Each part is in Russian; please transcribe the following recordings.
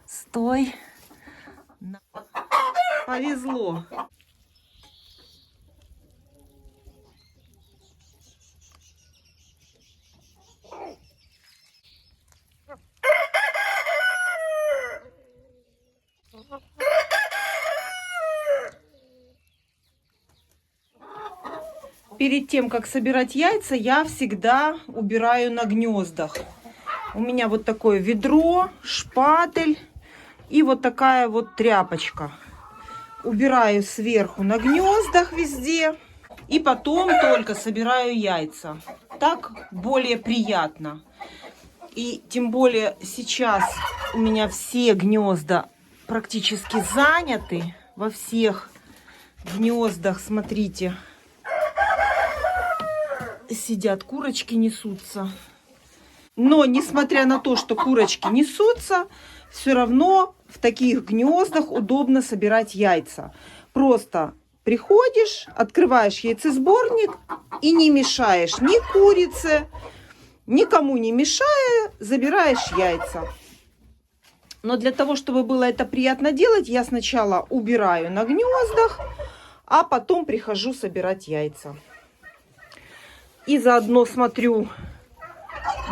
Стой. Повезло. Перед тем, как собирать яйца, я всегда убираю на гнездах. У меня вот такое ведро, шпатель и вот такая вот тряпочка. Убираю сверху на гнездах везде. И потом только собираю яйца. Так более приятно. И тем более сейчас у меня все гнезда практически заняты. Во всех гнездах, смотрите, сидят курочки, несутся. Но несмотря на то, что курочки несутся, все равно в таких гнездах удобно собирать яйца. Просто приходишь, открываешь яйцесборник и не мешаешь ни курице, никому не мешая, забираешь яйца. Но для того, чтобы было это приятно делать, я сначала убираю на гнездах, а потом прихожу собирать яйца. И заодно смотрю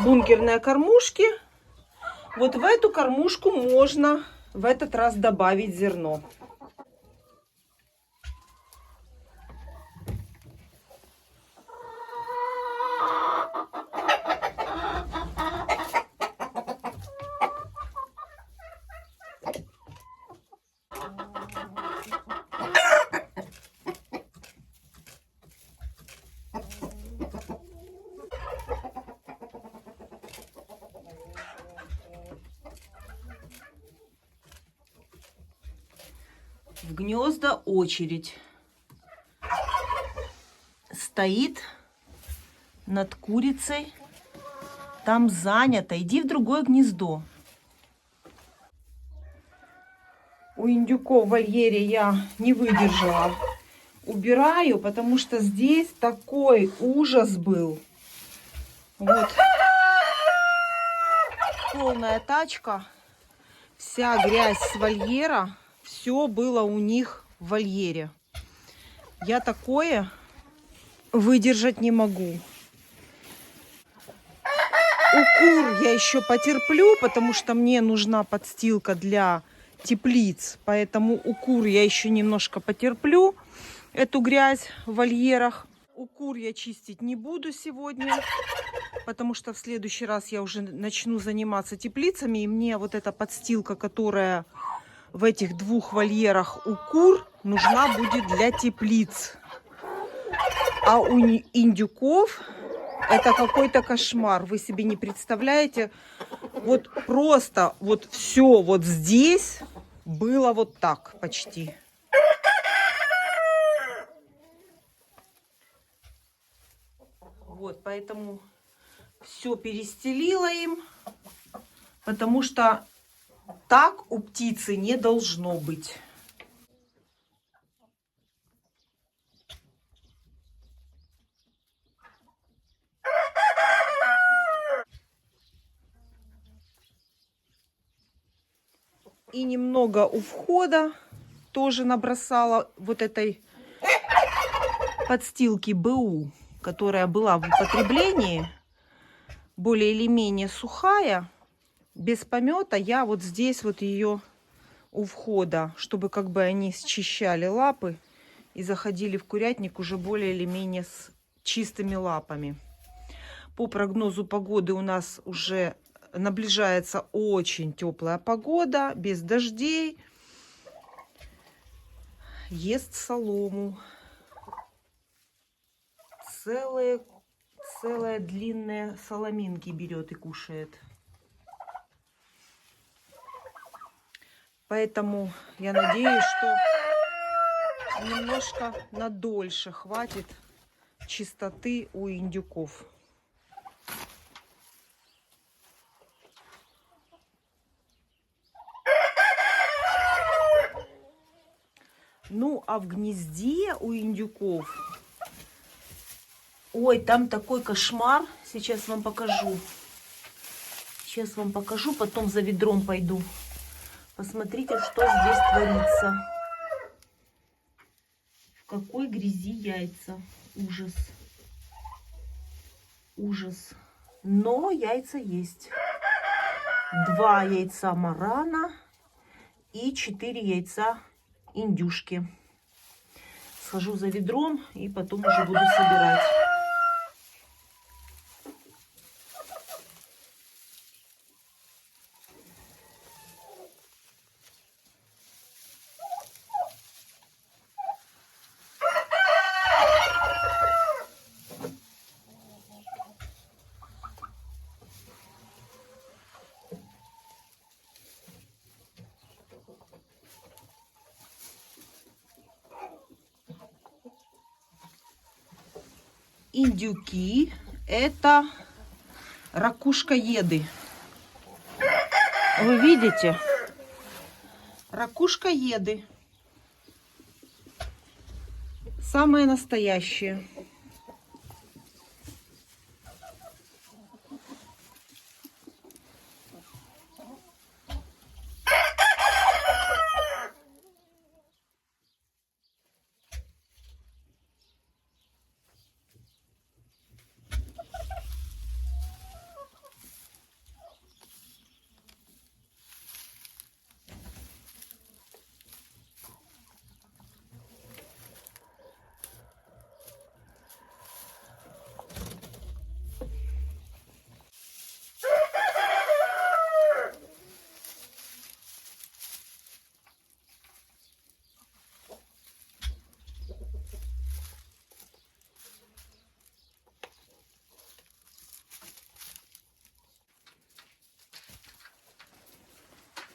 бункерные кормушки. Вот в эту кормушку можно в этот раз добавить зерно. В гнезда очередь. Стоит над курицей. Там занято. Иди в другое гнездо. У индюков в вольере я не выдержала. Убираю, потому что здесь такой ужас был. Вот. Полная тачка. Вся грязь с вольера. Все было у них в вольере. Я такое выдержать не могу. У кур я еще потерплю, потому что мне нужна подстилка для теплиц. Поэтому у кур я еще немножко потерплю эту грязь в вольерах. У кур я чистить не буду сегодня, потому что в следующий раз я уже начну заниматься теплицами. И мне вот эта подстилка, которая в этих двух вольерах у кур, нужна будет для теплиц. А у индюков это какой-то кошмар. Вы себе не представляете. Вот просто вот все вот здесь было вот так почти. Вот, поэтому все перестелила им, потому что так у птицы не должно быть. И немного у входа тоже набросала вот этой подстилки БУ, которая была в употреблении, более или менее сухая, без помета. Я вот здесь вот ее у входа, чтобы как бы они счищали лапы и заходили в курятник уже более или менее с чистыми лапами. По прогнозу погоды у нас уже наближается очень теплая погода, без дождей. Ест солому. Целые длинные соломинки берет и кушает. Поэтому я надеюсь, что немножко надольше хватит чистоты у индюков. Ну, а в гнезде у индюков... Ой, там такой кошмар. Сейчас вам покажу. Сейчас вам покажу, потом за ведром пойду. Посмотрите, что здесь творится. В какой грязи яйца. Ужас. Ужас. Но яйца есть. 2 яйца марана и 4 яйца индюшки. Схожу за ведром и потом уже буду собирать. Индюки — это ракушкоеды. Вы видите? Ракушкоеды. Самые настоящие.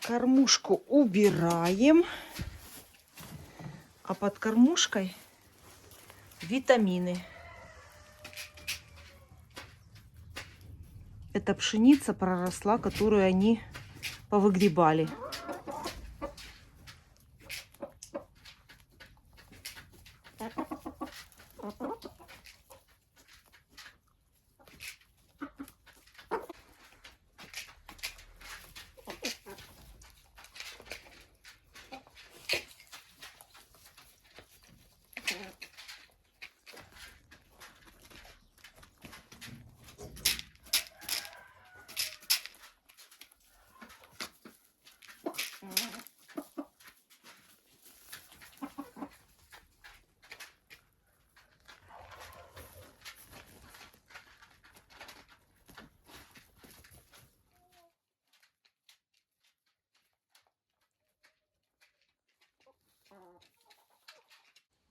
Кормушку убираем, а под кормушкой витамины. Это пшеница проросла, которую они повыгребали.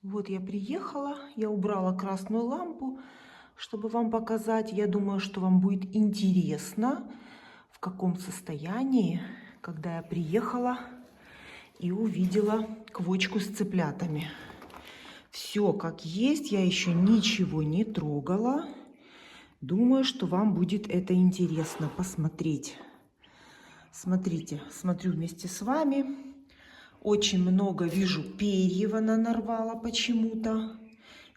Вот я приехала, я убрала красную лампу, чтобы вам показать. Я думаю, что вам будет интересно, в каком состоянии, когда я приехала и увидела квочку с цыплятами. Все как есть, я еще ничего не трогала. Думаю, что вам будет это интересно посмотреть. Смотрите, смотрю вместе с вами. Очень много вижу перьев она нарвала почему-то.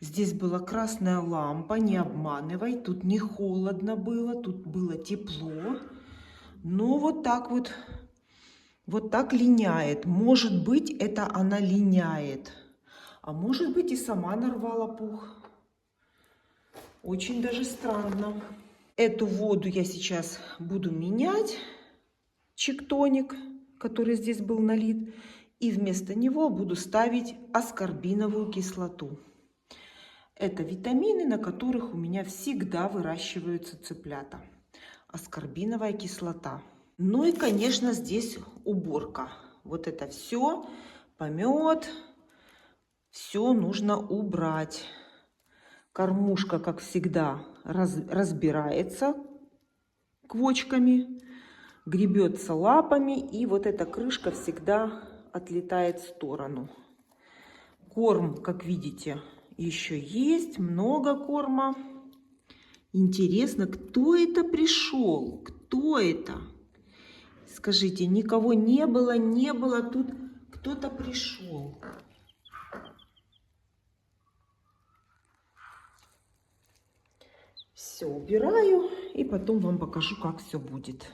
Здесь была красная лампа, не обманывай. Тут не холодно было, тут было тепло. Но вот так линяет. Может быть, это она линяет. А может быть, и сама нарвала пух. Очень даже странно. Эту воду я сейчас буду менять. Чиктоник, который здесь был налит. И вместо него буду ставить аскорбиновую кислоту. Это витамины, на которых у меня всегда выращиваются цыплята. Аскорбиновая кислота. Ну и, конечно, здесь уборка. Вот это все, помет, все нужно убрать. Кормушка, как всегда, разбирается квочками, гребется лапами, и вот эта крышка всегда отлетает в сторону. Корм, как видите, еще есть, много корма. Интересно, кто это пришел? Кто это? Скажите, никого не было, тут кто-то пришел. Все убираю и потом вам покажу, как все будет.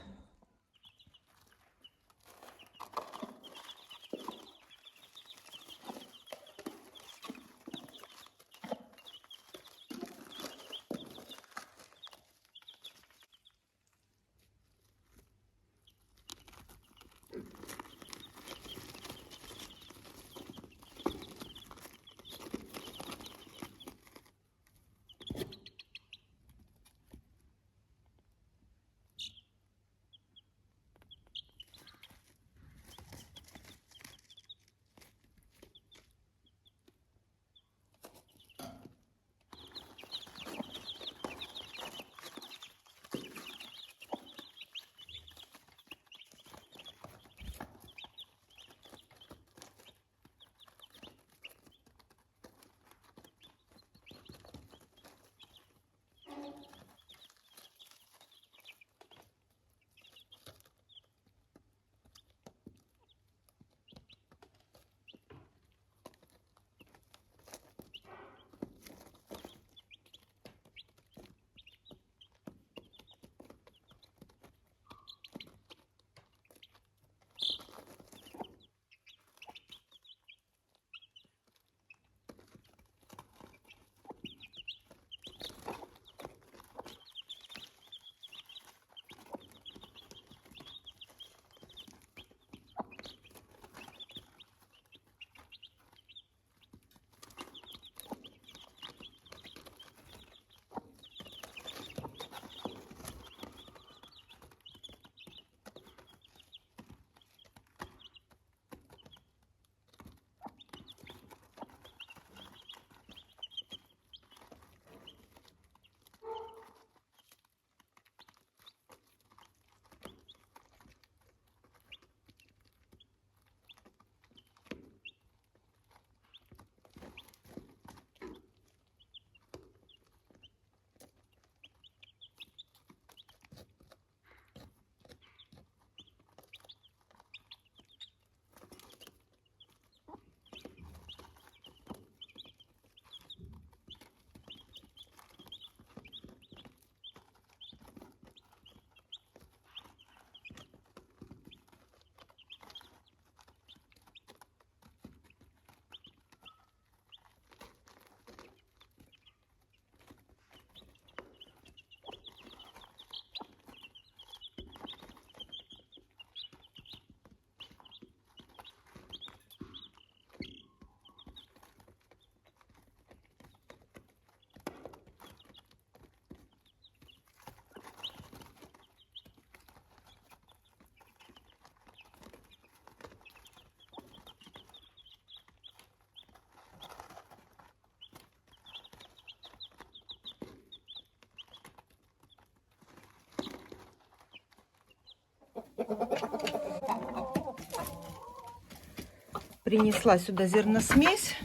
принесла сюда зерносмесь.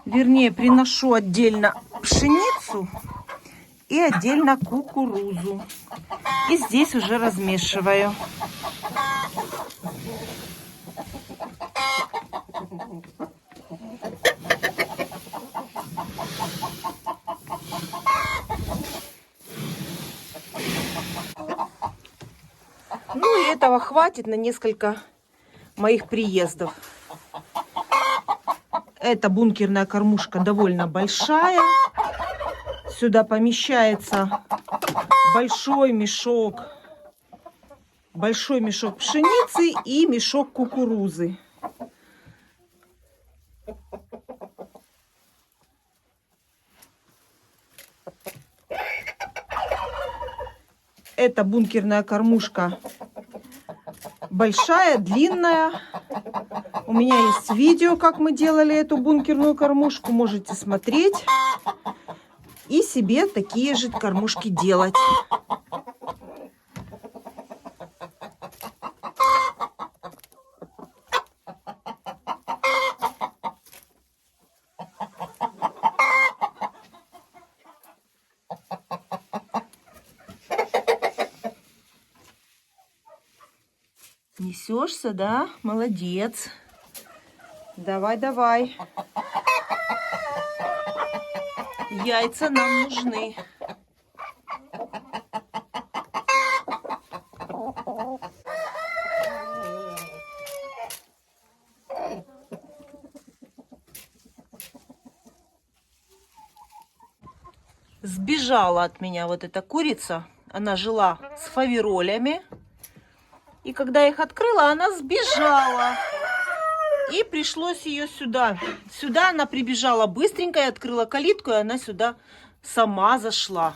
Вернее, приношу отдельно пшеницу и отдельно кукурузу. И здесь уже размешиваю. Ну и этого хватит на несколько моих приездов. Эта бункерная кормушка довольно большая. Сюда помещается большой мешок пшеницы и мешок кукурузы. Эта бункерная кормушка большая, длинная. У меня есть видео, как мы делали эту бункерную кормушку. Можете смотреть и себе такие же кормушки делать. Несешься, да? Молодец. Давай, давай. Яйца нам нужны. Сбежала от меня вот эта курица. Она жила с фаверолями. И когда я их открыла, она сбежала. И пришлось ее сюда. Сюда она прибежала быстренько и открыла калитку, и она сюда сама зашла.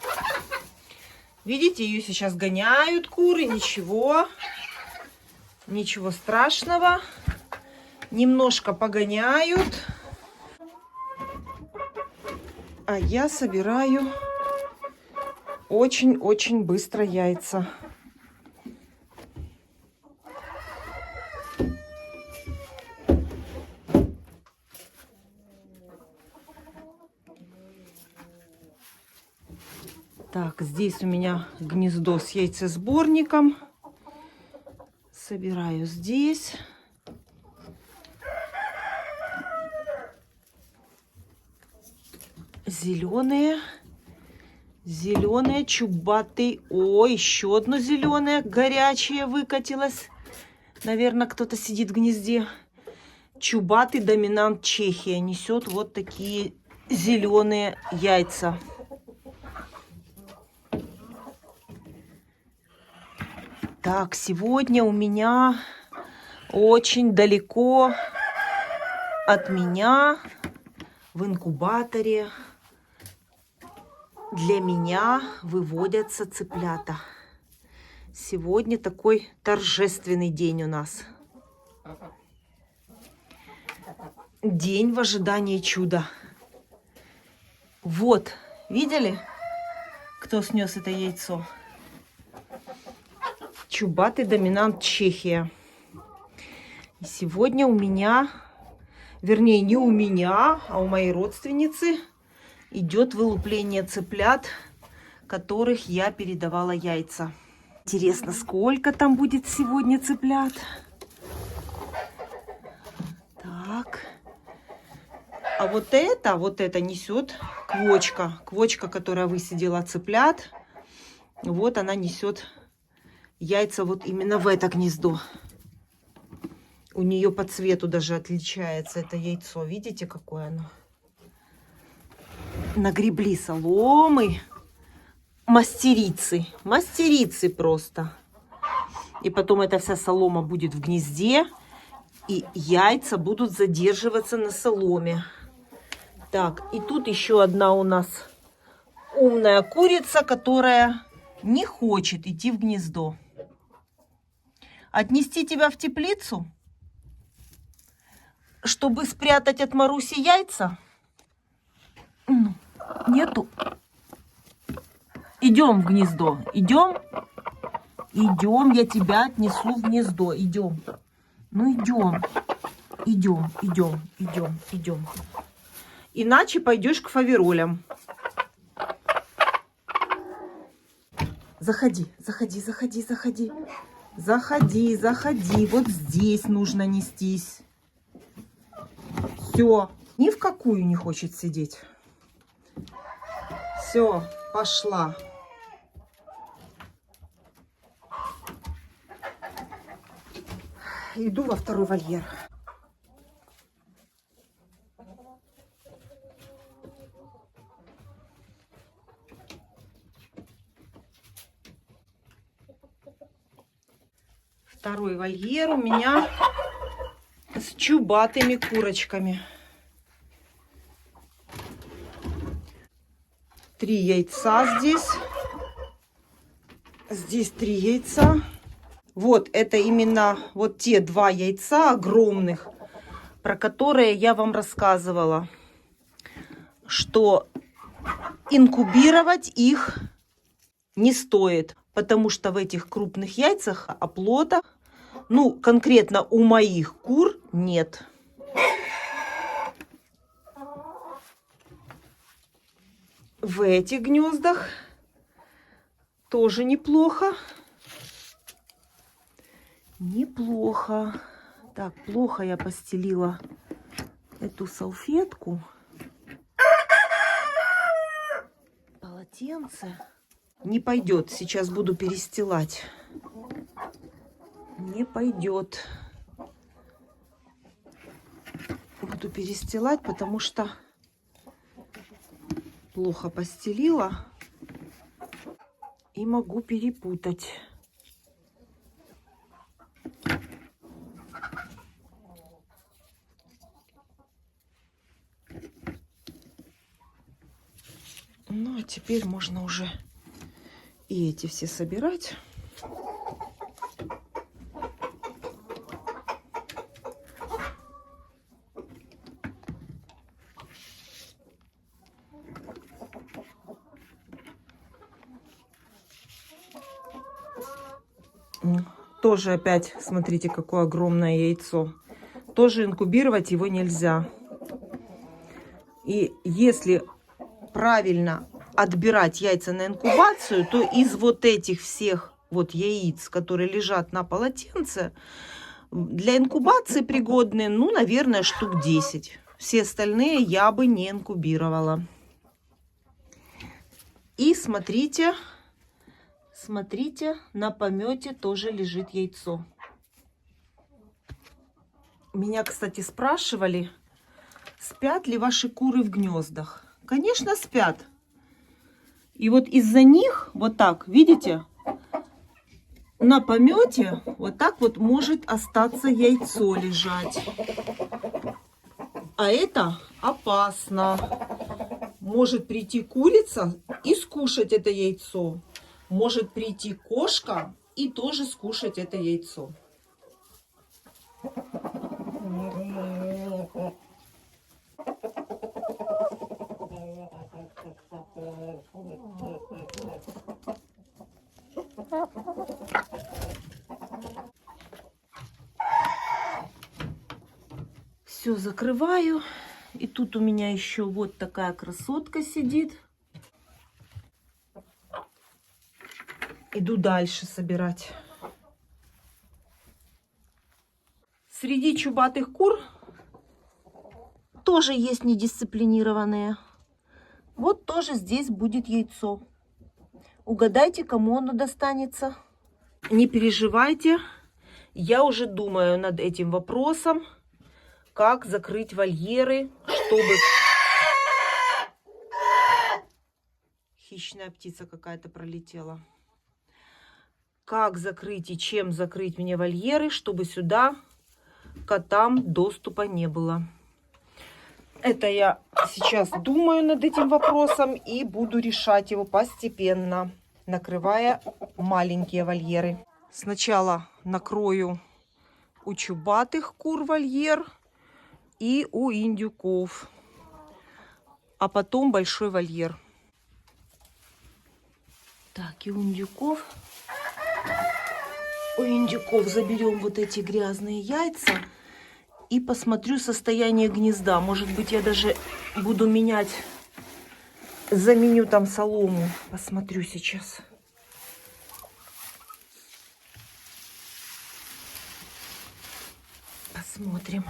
Видите, ее сейчас гоняют куры. Ничего. Ничего страшного. Немножко погоняют. А я собираю очень-очень быстро яйца. Так, здесь у меня гнездо с яйцесборником. Собираю здесь. Зеленые. Зеленые, чубатый. Ой, еще одно зеленое, горячее выкатилось. Наверное, кто-то сидит в гнезде. Чубатый доминант Чехия несет вот такие зеленые яйца. Так, сегодня у меня очень далеко от меня в инкубаторе для меня выводятся цыплята. Сегодня такой торжественный день у нас. День в ожидании чуда. Вот, видели, кто снес это яйцо? Чубатый доминант Чехия. И сегодня у меня, вернее, не у меня, а у моей родственницы идет вылупление цыплят, которых я передавала яйца. Интересно, сколько там будет сегодня цыплят? Так. А вот это несет квочка. Квочка, которая высидела цыплят. Вот она несет яйца вот именно в это гнездо. У нее по цвету даже отличается это яйцо. Видите, какое оно? Нагребли соломы. Мастерицы. Мастерицы просто. И потом эта вся солома будет в гнезде. И яйца будут задерживаться на соломе. Так, и тут еще одна у нас умная курица, которая не хочет идти в гнездо. Отнести тебя в теплицу, чтобы спрятать от Маруси яйца? Нету. Идем в гнездо. Идем. Идем, я тебя отнесу в гнездо. Идем. Ну, идем. Идем, идем, идем, идем. Иначе пойдешь к фаверолям. Заходи, заходи, заходи, заходи. Заходи, заходи. Вот здесь нужно нестись. Все. Ни в какую не хочет сидеть. Все, пошла. Иду во второй вольер. Второй вольер у меня с чубатыми курочками. 3 яйца здесь. Здесь 3 яйца. Вот это именно вот те 2 яйца огромных, про которые я вам рассказывала, что инкубировать их не стоит, потому что в этих крупных яйцах оплота, ну, конкретно у моих кур нет. В этих гнездах тоже неплохо. Неплохо. Так, плохо я постелила эту салфетку. Полотенце. Не пойдет. Сейчас буду перестилать. Не пойдет. Буду перестилать, потому что плохо постелила и могу перепутать. Ну, а теперь можно уже и эти все собирать. Тоже опять, смотрите, какое огромное яйцо. Тоже инкубировать его нельзя. И если правильно отбирать яйца на инкубацию, то из вот этих всех вот яиц, которые лежат на полотенце, для инкубации пригодны, ну, наверное, штук 10. Все остальные я бы не инкубировала. И смотрите, смотрите, на помете тоже лежит яйцо. Меня, кстати, спрашивали, спят ли ваши куры в гнездах. Конечно, спят. И вот из-за них, вот так, видите, на помете вот так вот может остаться яйцо лежать. А это опасно. Может прийти курица и скушать это яйцо. Может прийти кошка и тоже скушать это яйцо. Все, закрываю. И тут у меня еще вот такая красотка сидит. Иду дальше собирать. Среди чубатых кур тоже есть недисциплинированные. Вот тоже здесь будет яйцо. Угадайте, кому оно достанется. Не переживайте. Я уже думаю над этим вопросом, как закрыть вольеры, чтобы... Хищная птица какая-то пролетела. Как закрыть и чем закрыть мне вольеры, чтобы сюда котам доступа не было. Это я сейчас думаю над этим вопросом и буду решать его постепенно, накрывая маленькие вольеры. Сначала накрою у чубатых кур вольер и у индюков, а потом большой вольер. Так, и у индюков заберем вот эти грязные яйца И посмотрю состояние гнезда. Может быть, я даже буду менять, заменю там солому. Посмотрю сейчас. Посмотрим.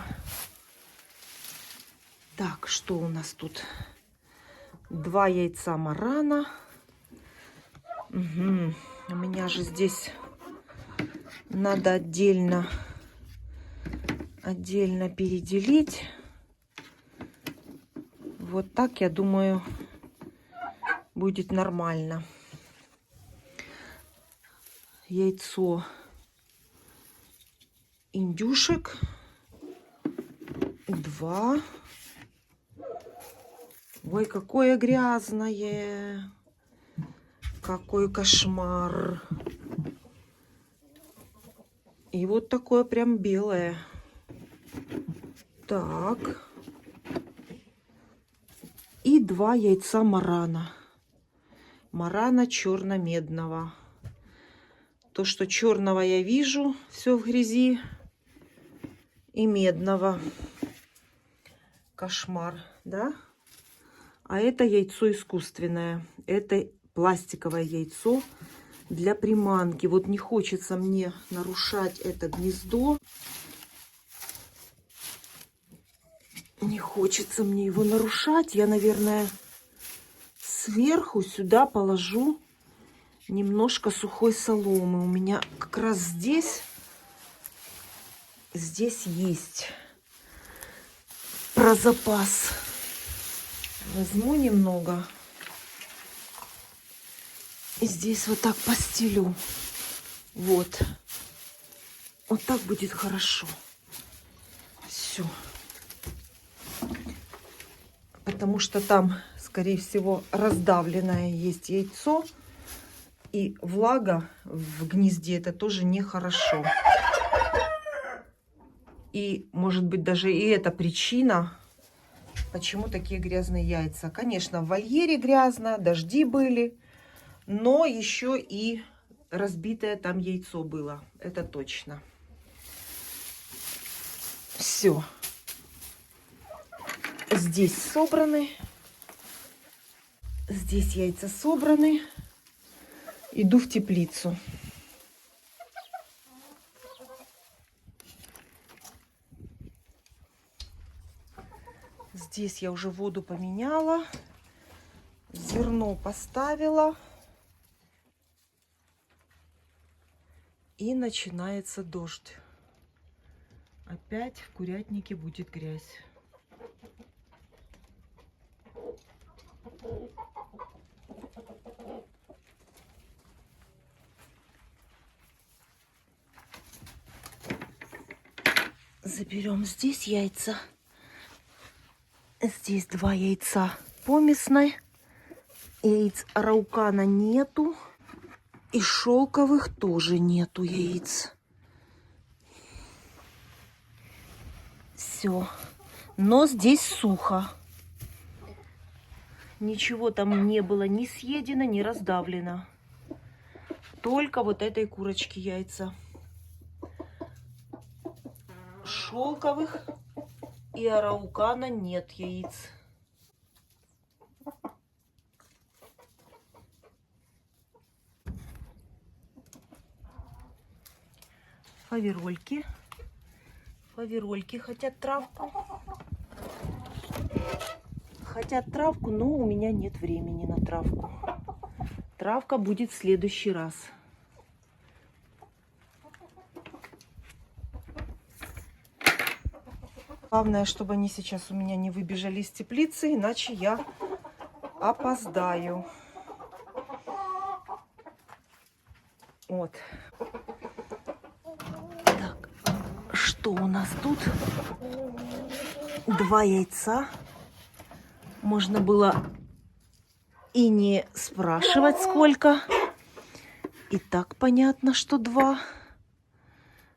Так, что у нас тут? 2 яйца марана. Угу. У меня же здесь надо отдельно переделить. Вот так, я думаю, будет нормально. Яйцо индюшек 2. Ой, какое грязное. Какой кошмар. И вот такое прям белое. Так. И 2 яйца марана. Марана черно-медного. То, что черного я вижу, все в грязи. И медного. Кошмар, да? А это яйцо искусственное. Это пластиковое яйцо для приманки. Вот не хочется мне нарушать это гнездо. Не хочется мне его нарушать. Я, наверное, сверху сюда положу немножко сухой соломы. У меня как раз здесь есть про запас. Возьму немного. И здесь вот так постелю. Вот. Вот так будет хорошо. Все. Потому что там, скорее всего, раздавленное есть яйцо. И влага в гнезде, это тоже нехорошо. И, может быть, даже и это причина, почему такие грязные яйца. Конечно, в вольере грязно, дожди были, но еще и разбитое там яйцо было. Это точно. Все. Здесь собраны. Здесь яйца собраны. Иду в теплицу. Здесь я уже воду поменяла. Зерно поставила. И начинается дождь. Опять в курятнике будет грязь. Заберем здесь яйца. Здесь 2 яйца помесной. Яиц араукана нету. И шелковых тоже нету яиц. Все. Но здесь сухо. Ничего там не было ни съедено, ни раздавлено. Только вот этой курочки яйца. Шелковых и араукана нет яиц. Фаверольки. Фаверольки хотят травку. Хотят травку, но у меня нет времени на травку. Травка будет в следующий раз. Главное, чтобы они сейчас у меня не выбежали из теплицы, иначе я опоздаю. Вот. Так, что у нас тут? 2 яйца. Можно было и не спрашивать, сколько. И так понятно, что 2.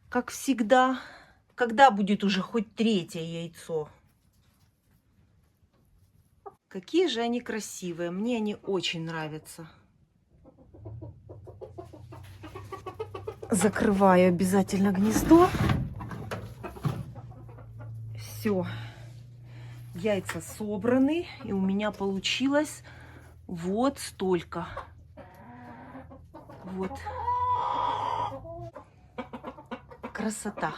Как всегда. Когда будет уже хоть 3-е яйцо? Какие же они красивые. Мне они очень нравятся. Закрываю обязательно гнездо. Все, яйца собраны, и у меня получилось вот столько. Вот. Красота.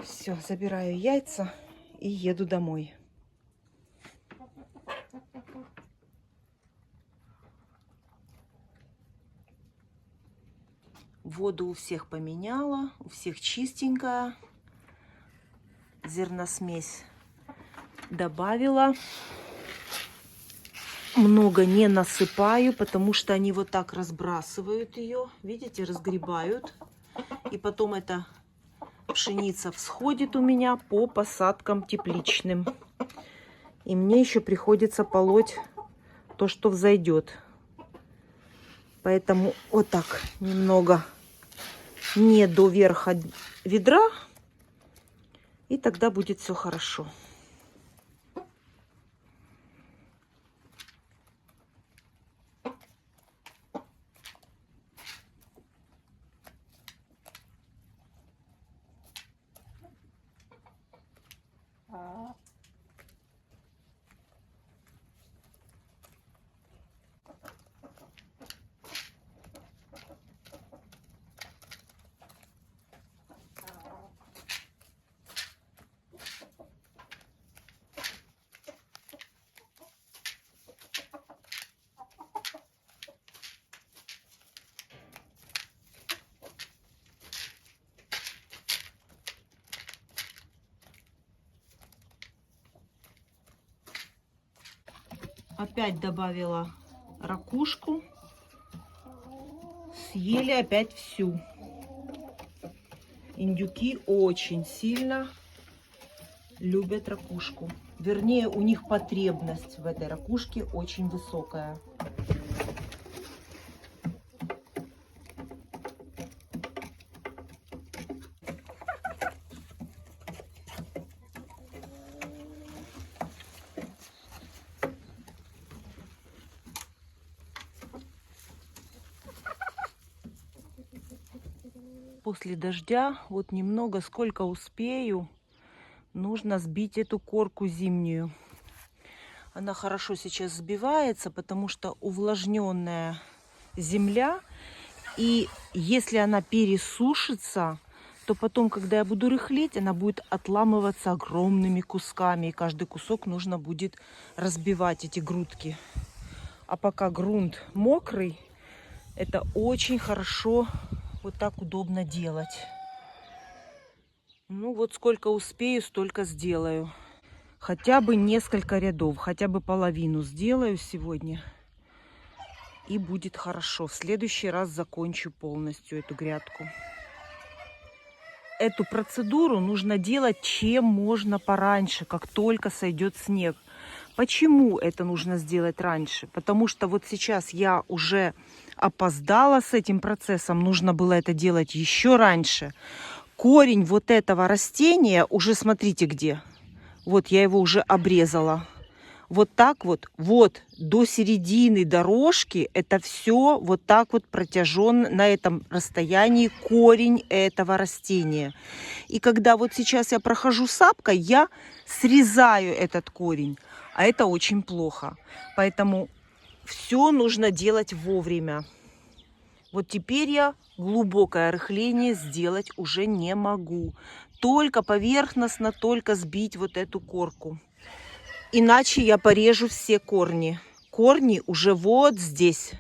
Все, забираю яйца и еду домой. Воду у всех поменяла, у всех чистенькая. Зерносмесь добавила. Много не насыпаю, потому что они вот так разбрасывают ее. Видите, разгребают. И потом эта пшеница всходит у меня по посадкам тепличным. И мне еще приходится полоть то, что взойдет. Поэтому вот так немного не до верха ведра. И тогда будет все хорошо. Опять добавила ракушку. Съели опять всю. Индюки очень сильно любят ракушку. Вернее, у них потребность в этой ракушке очень высокая. После дождя вот немного, сколько успею, нужно сбить эту корку зимнюю. Она хорошо сейчас сбивается, потому что увлажненная земля. И если она пересушится, то потом, когда я буду рыхлить, она будет отламываться огромными кусками. И каждый кусок нужно будет разбивать, эти грудки. А пока грунт мокрый, это очень хорошо, вот так удобно делать. Ну вот сколько успею, столько сделаю. Хотя бы несколько рядов, хотя бы половину сделаю сегодня. И будет хорошо. В следующий раз закончу полностью эту грядку. Эту процедуру нужно делать чем можно пораньше, как только сойдет снег. Почему это нужно сделать раньше? Потому что вот сейчас я уже опоздала с этим процессом. Нужно было это делать еще раньше. Корень вот этого растения уже, смотрите где. Вот я его уже обрезала. Вот так вот до середины дорожки это все вот так вот протяжен на этом расстоянии корень этого растения. И когда вот сейчас я прохожу сапкой, я срезаю этот корень. А это очень плохо. Поэтому все нужно делать вовремя. Вот теперь я глубокое рыхление сделать уже не могу. Только поверхностно, только сбить вот эту корку. Иначе я порежу все корни. Корни уже вот здесь.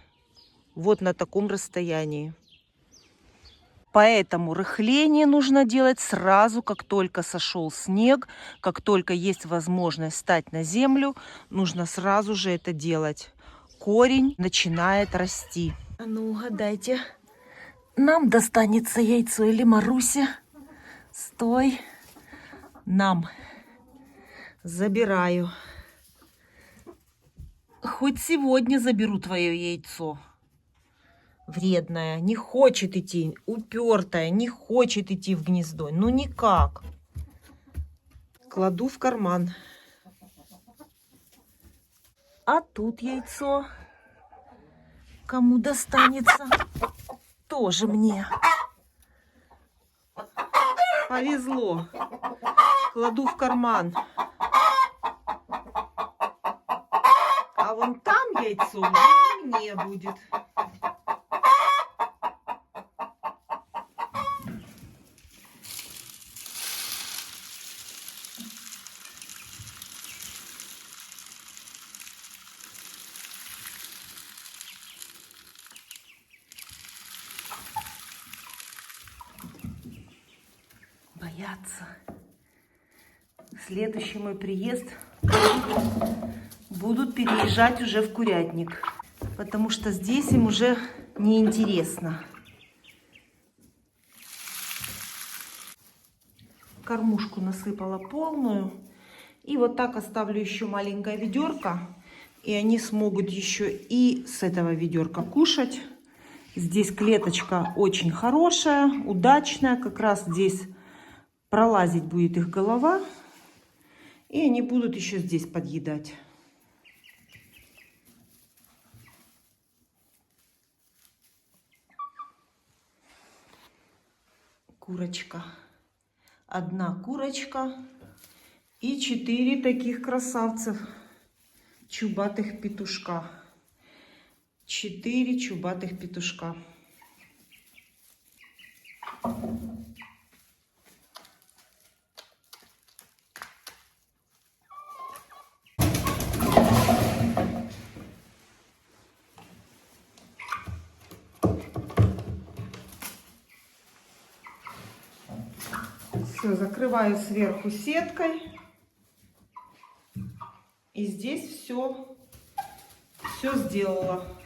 Вот на таком расстоянии. Поэтому рыхление нужно делать сразу, как только сошел снег, как только есть возможность встать на землю, нужно сразу же это делать. Корень начинает расти. А ну угадайте, нам достанется яйцо или Марусе? Стой. Нам. Забираю. Хоть сегодня заберу твое яйцо. Вредная, не хочет идти, упертая, не хочет идти в гнездо. Ну никак. Кладу в карман. А тут яйцо. Кому достанется? Тоже мне. Повезло. Кладу в карман. А вон там яйцо уже мне будет. Боятся. Следующий мой приезд будут переезжать уже в курятник, потому что здесь им уже неинтересно. Кормушку насыпала полную. И вот так оставлю еще маленькое ведерко. И они смогут еще и с этого ведерка кушать. Здесь клеточка очень хорошая, удачная. Как раз здесь пролазить будет их голова. И они будут еще здесь подъедать. Курочка. Одна курочка и 4 таких красавцев. Чубатых петушка. 4 чубатых петушка. Все, закрываю сверху сеткой. И здесь все сделала.